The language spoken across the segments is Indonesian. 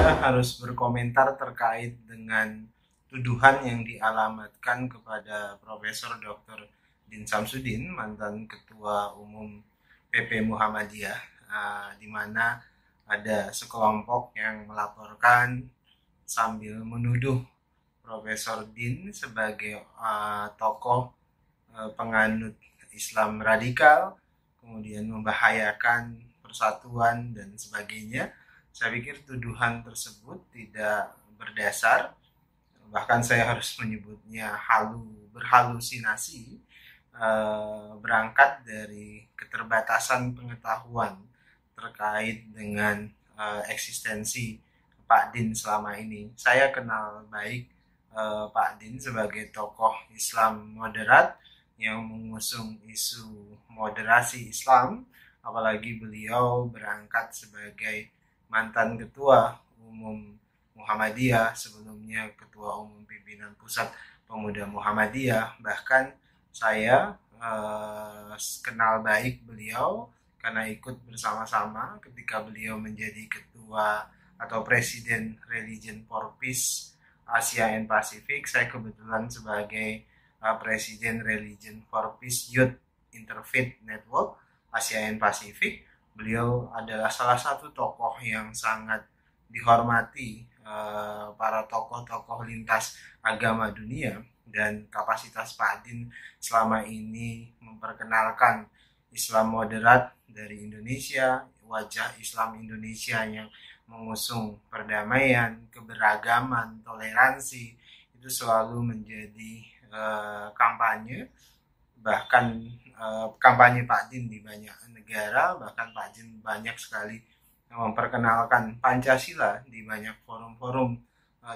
Saya harus berkomentar terkait dengan tuduhan yang dialamatkan kepada Profesor Dr. Din Samsudin, mantan Ketua Umum PP Muhammadiyah, di mana ada sekelompok yang melaporkan sambil menuduh Profesor Din sebagai tokoh penganut Islam radikal, kemudian membahayakan persatuan dan sebagainya. Saya pikir tuduhan tersebut tidak berdasar, bahkan saya harus menyebutnya berhalusinasi, berangkat dari keterbatasan pengetahuan terkait dengan eksistensi Pak Din selama ini. Saya kenal baik Pak Din sebagai tokoh Islam moderat yang mengusung isu moderasi Islam, apalagi beliau berangkat sebagai mantan Ketua Umum Muhammadiyah, sebelumnya Ketua Umum Pimpinan Pusat Pemuda Muhammadiyah. Bahkan saya kenal baik beliau karena ikut bersama-sama ketika beliau menjadi Ketua atau Presiden Religion for Peace Asia and Pacific. Saya kebetulan sebagai Presiden Religion for Peace Youth Interfaith Network Asia and Pacific. Beliau adalah salah satu tokoh yang sangat dihormati para tokoh-tokoh lintas agama dunia, dan kapasitas Pak Din selama ini memperkenalkan Islam moderat dari Indonesia, wajah Islam Indonesia yang mengusung perdamaian, keberagaman, toleransi, itu selalu menjadi kampanye, bahkan kampanye Pak Din di banyak negara. Bahkan Pak Din banyak sekali memperkenalkan Pancasila di banyak forum-forum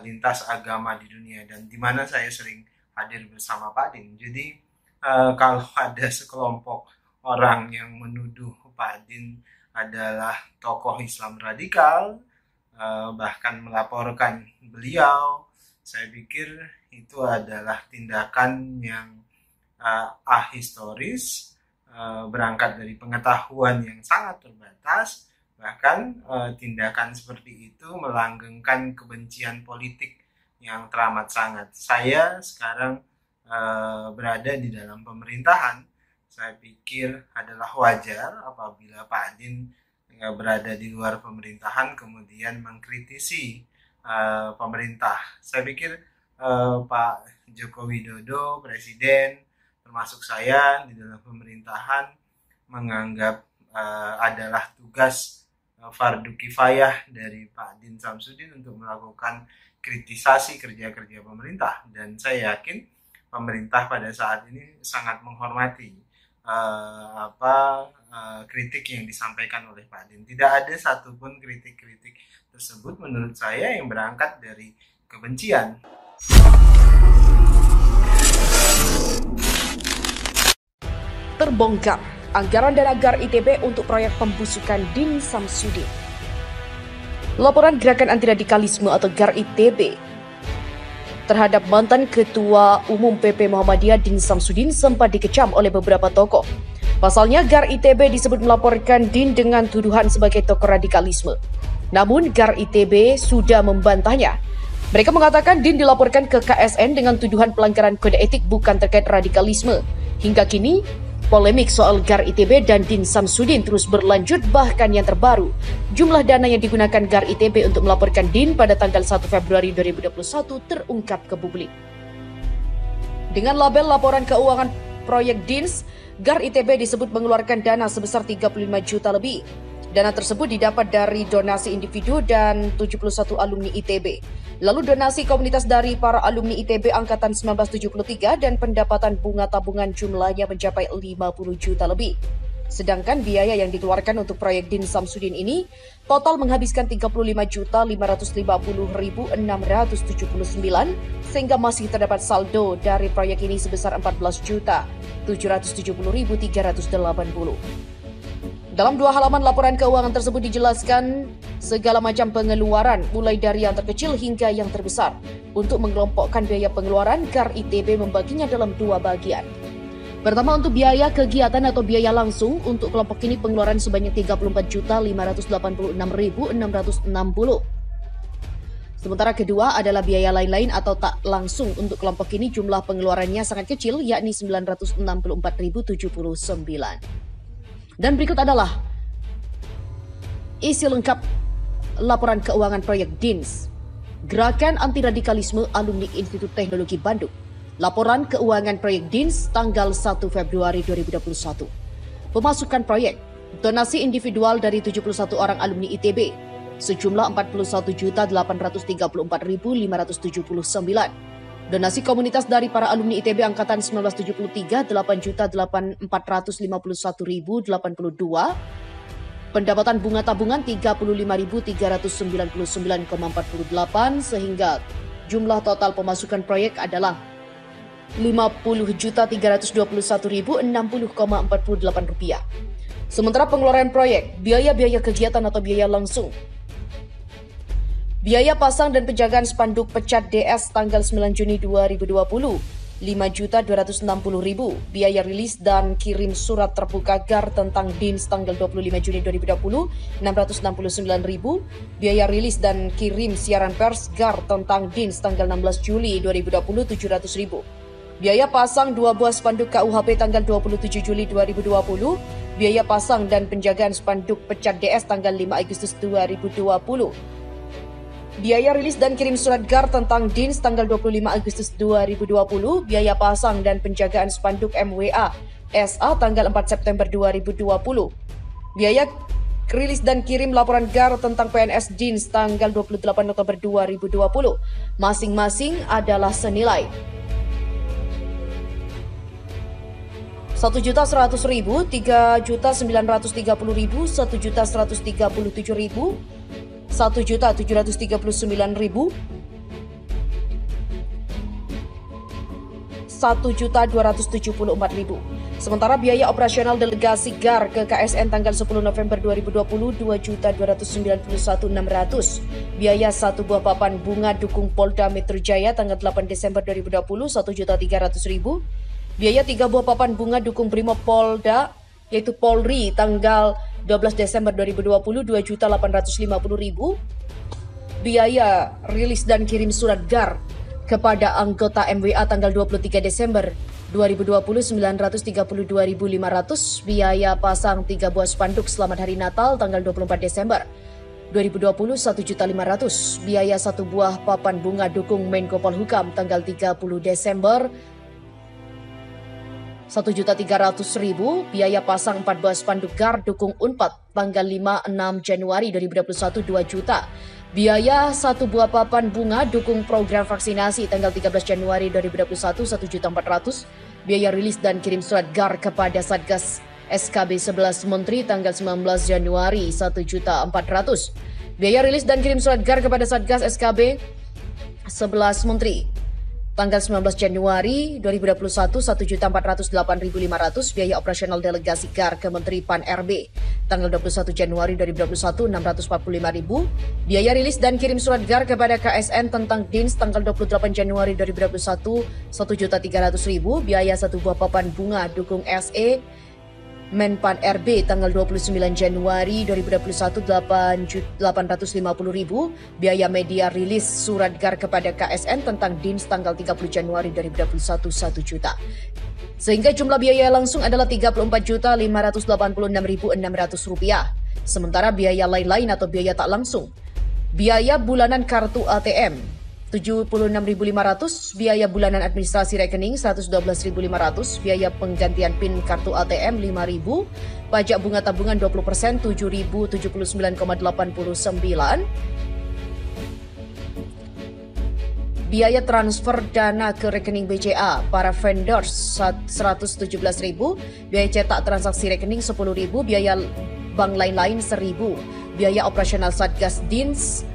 lintas agama di dunia, dan di mana saya sering hadir bersama Pak Din. Jadi kalau ada sekelompok orang yang menuduh Pak Din adalah tokoh Islam radikal, bahkan melaporkan beliau, saya pikir itu adalah tindakan yang ahistoris, berangkat dari pengetahuan yang sangat terbatas. Bahkan tindakan seperti itu melanggengkan kebencian politik yang teramat sangat. Saya sekarang berada di dalam pemerintahan. Saya pikir adalah wajar apabila Pak Din berada di luar pemerintahan kemudian mengkritisi pemerintah. Saya pikir Pak Joko Widodo, Presiden, termasuk saya di dalam pemerintahan, menganggap adalah tugas fardu kifayah dari Pak Din Samsudin untuk melakukan kritisasi kerja-kerja pemerintah, dan saya yakin pemerintah pada saat ini sangat menghormati kritik yang disampaikan oleh Pak Din. Tidak ada satupun kritik-kritik tersebut menurut saya yang berangkat dari kebencian. Terbongkar anggaran dana GAR ITB untuk proyek pembusukan Din Samsudin. Laporan Gerakan Anti Radikalisme atau GAR ITB terhadap mantan Ketua Umum PP Muhammadiyah Din Samsudin sempat dikecam oleh beberapa tokoh. Pasalnya, GAR ITB disebut melaporkan Din dengan tuduhan sebagai tokoh radikalisme. Namun, GAR ITB sudah membantahnya. Mereka mengatakan Din dilaporkan ke KSN dengan tuduhan pelanggaran kode etik bukan terkait radikalisme. Hingga kini, polemik soal GAR ITB dan Din Samsudin terus berlanjut. Bahkan yang terbaru, jumlah dana yang digunakan GAR ITB untuk melaporkan Din pada tanggal 1 Februari 2021 terungkap ke publik. Dengan label laporan keuangan proyek DINS, GAR ITB disebut mengeluarkan dana sebesar 35 juta lebih. Dana tersebut didapat dari donasi individu dan 71 alumni ITB. Lalu donasi komunitas dari para alumni ITB angkatan 1973 dan pendapatan bunga tabungan jumlahnya mencapai 50 juta lebih. Sedangkan biaya yang dikeluarkan untuk proyek Din Samsudin ini total menghabiskan 35.550.679 sehingga masih terdapat saldo dari proyek ini sebesar 14.770.380. Dalam 2 halaman laporan keuangan tersebut dijelaskan segala macam pengeluaran mulai dari yang terkecil hingga yang terbesar. Untuk mengelompokkan biaya pengeluaran, GAR ITB membaginya dalam 2 bagian. Pertama, untuk biaya kegiatan atau biaya langsung, untuk kelompok ini pengeluaran sebanyak 34.586.660. Sementara kedua adalah biaya lain-lain atau tak langsung. Untuk kelompok ini jumlah pengeluarannya sangat kecil, yakni 964.079. Dan berikut adalah isi lengkap laporan keuangan proyek DINS, Gerakan Anti Radikalisme Alumni Institut Teknologi Bandung. Laporan keuangan proyek DINS tanggal 1 Februari 2021. Pemasukan proyek, donasi individual dari 71 orang alumni ITB, sejumlah 41.834.579. Donasi komunitas dari para alumni ITB angkatan 1973 8.451.082. Pendapatan bunga tabungan 35.399,48 sehingga jumlah total pemasukan proyek adalah 50.321.060,48 rupiah. Sementara pengeluaran proyek, biaya-biaya kegiatan atau biaya langsung. Biaya pasang dan penjagaan spanduk pecat DS tanggal 9 Juni 2020, 5.260.000. Biaya rilis dan kirim surat terbuka GAR tentang DINS tanggal 25 Juni 2020, 669.000. Biaya rilis dan kirim siaran pers GAR tentang DINS tanggal 16 Juli 2020, 700.000. Biaya pasang 2 buah spanduk KUHP tanggal 27 Juli 2020. Biaya pasang dan penjagaan spanduk pecat DS tanggal 5 Agustus 2020. Biaya rilis dan kirim surat GAR tentang DINS tanggal 25 Agustus 2020. Biaya pasang dan penjagaan spanduk MWA SA tanggal 4 September 2020. Biaya rilis dan kirim laporan GAR tentang PNS DINS tanggal 28 Oktober 2020. Masing-masing adalah senilai 1.100.000, 3.930.000, 1.137.000, 1.739.000, 1.274.000. Sementara biaya operasional delegasi GAR ke KSN tanggal 10 November 2020 2.291.600. Biaya 1 buah papan bunga dukung Polda Metro Jaya tanggal 8 Desember 2020 1.300.000. Biaya 3 buah papan bunga dukung Brimob Polda yaitu Polri tanggal 12 Desember 2020 2.850.000. Biaya rilis dan kirim surat GAR kepada anggota MWA tanggal 23 Desember 2020 932.500. Biaya pasang 3 buah spanduk Selamat Hari Natal tanggal 24 Desember 2020 1.500.000. Biaya 1 buah papan bunga dukung Menko Polhukam tanggal 30 Desember 1.300.000. Biaya pasang 4 buah spanduk GAR dukung Unpad tanggal 5-6 Januari 2021 2 juta. Biaya 1 buah papan bunga dukung program vaksinasi tanggal 13 Januari 2021 1.400.000. Biaya rilis dan kirim surat GAR kepada Satgas SKB 11 Menteri tanggal 19 Januari 1.400.000. Biaya rilis dan kirim surat GAR kepada Satgas SKB 11 Menteri tanggal 19 Januari 2021 1.408.500. Biaya operasional delegasi GAR ke Menteri Pan RB tanggal 21 Januari 2021 645.000. Biaya rilis dan kirim surat GAR kepada KSN tentang DINS tanggal 28 Januari 2021 1.300.000. Biaya 1 buah papan bunga dukung SE Menpan RB tanggal 29 Januari 2021 850.000. Biaya media rilis surat GAR kepada KSN tentang DINS tanggal 30 Januari 2021 1 juta. Sehingga jumlah biaya langsung adalah 34.586.600 rupiah. Sementara biaya lain-lain atau biaya tak langsung. Biaya bulanan kartu ATM 76.500, biaya bulanan administrasi rekening 112.500, biaya penggantian PIN kartu ATM 5.000, pajak bunga tabungan 20% 7.079,89, biaya transfer dana ke rekening BCA para vendors 117.000, biaya cetak transaksi rekening 10.000, biaya bank lain-lain 1.000, biaya operasional Satgas DINS,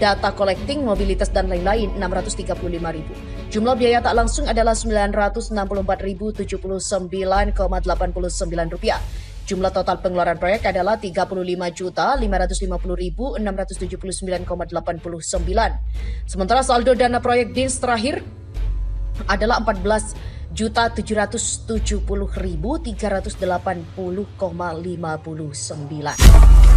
data collecting, mobilitas dan lain-lain 635.000. Jumlah biaya tak langsung adalah 964.079,89 rupiah. Jumlah total pengeluaran proyek adalah 35.550.679,89. Sementara saldo dana proyek DINS terakhir adalah 14.770.380,59.